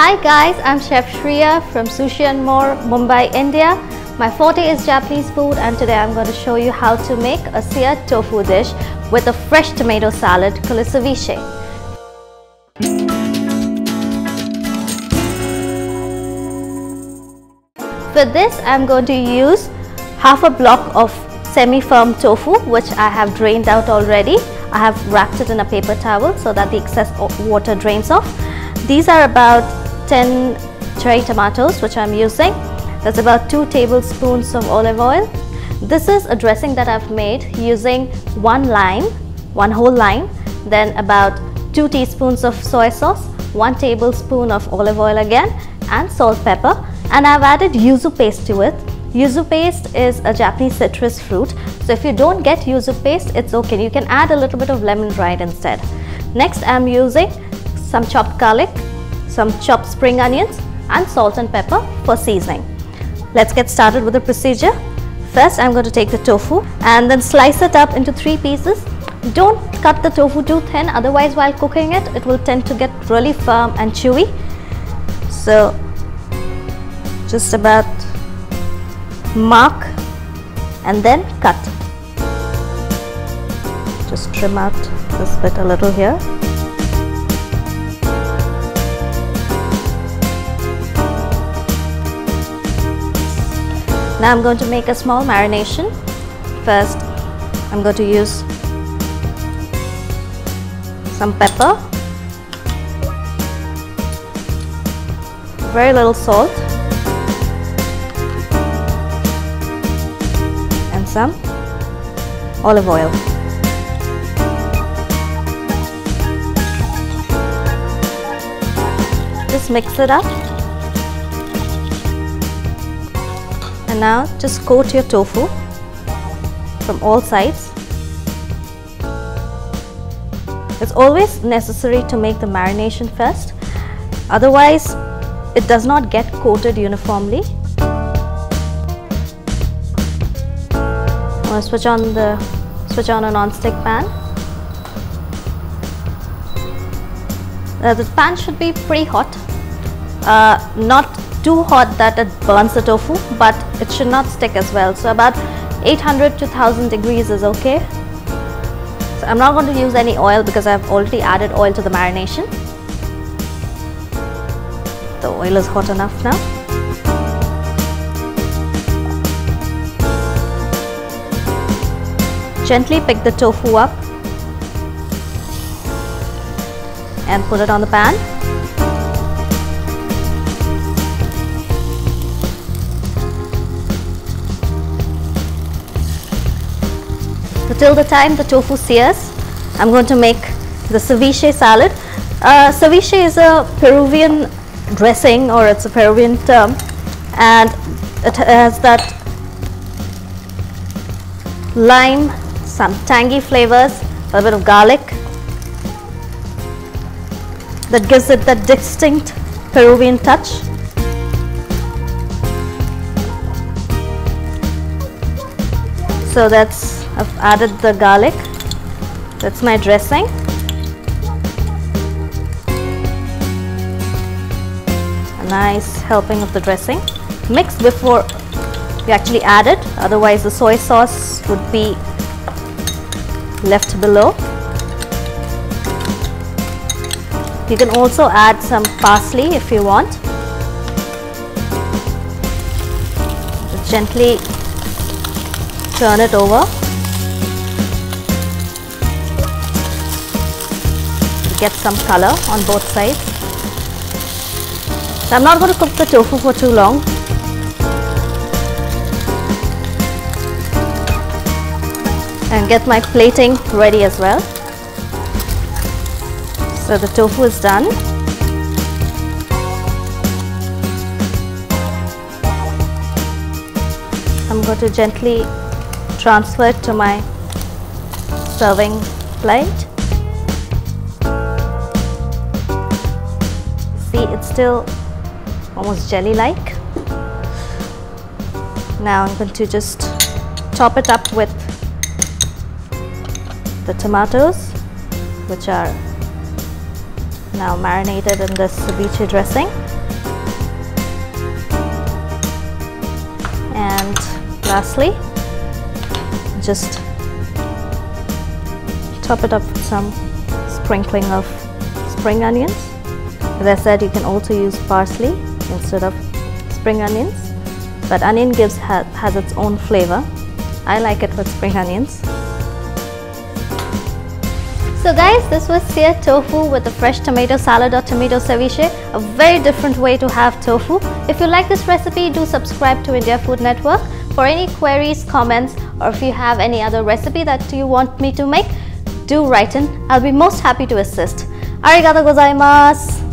Hi guys, I'm Chef Shreeya from Sushi and More, Mumbai, India. My forte is Japanese food and today I'm going to show you how to make a seared tofu dish with a fresh tomato salad called a ceviche. For this I'm going to use half a block of semi-firm tofu which I have drained out already. I have wrapped it in a paper towel so that the excess water drains off. These are about 10 cherry tomatoes which I'm using. That's about 2 tablespoons of olive oil. This is a dressing that I've made using one whole lime, then about 2 teaspoons of soy sauce, 1 tablespoon of olive oil again, and salt, pepper. And I've added yuzu paste to it. Yuzu paste is a Japanese citrus fruit, so if you don't get yuzu paste, it's okay. You can add a little bit of lemon rind instead. Next, I'm using some chopped garlic, some chopped spring onions, and salt and pepper for seasoning. Let's get started with the procedure. First, I'm going to take the tofu and then slice it up into 3 pieces. Don't cut the tofu too thin, otherwise while cooking it, it will tend to get really firm and chewy. So, just about mark and then cut. Just trim out this bit a little here. Now I'm going to make a small marination. First, I'm going to use some pepper, very little salt, and some olive oil. Just mix it up. And now just coat your tofu from all sides. It's always necessary to make the marination first, otherwise it does not get coated uniformly. I'm going to switch on a non-stick pan. The pan should be pretty hot, not too hot that it burns the tofu, but it should not stick as well. So about 800 to 1000 degrees is okay. So I'm not going to use any oil because I've already added oil to the marination. The oil is hot enough now. Gently pick the tofu up and put it on the pan. So till the time the tofu sears, I'm going to make the ceviche salad. Ceviche is a Peruvian dressing, or it's a Peruvian term, and it has that lime, some tangy flavors, a bit of garlic that gives it that distinct Peruvian touch. So I've added the garlic. That's my dressing. A nice helping of the dressing. Mix before we actually add it, otherwise the soy sauce would be left below. You can also add some parsley if you want. Just gently turn it over. Get some color on both sides. So I'm not going to cook the tofu for too long. And get my plating ready as well. So the tofu is done. I'm going to gently transfer it to my serving plate. See, it's still almost jelly-like. Now I'm going to just top it up with the tomatoes, which are now marinated in this ceviche dressing. And lastly, just top it up with some sprinkling of spring onions. As I said, you can also use parsley instead of spring onions, but onion has its own flavor. I like it with spring onions. So guys, this was seared tofu with a fresh tomato salad or tomato ceviche, a very different way to have tofu. If you like this recipe, do subscribe to India Food Network. For any queries, comments, or if you have any other recipe that you want me to make, do write in. I'll be most happy to assist. Arigatou gozaimasu.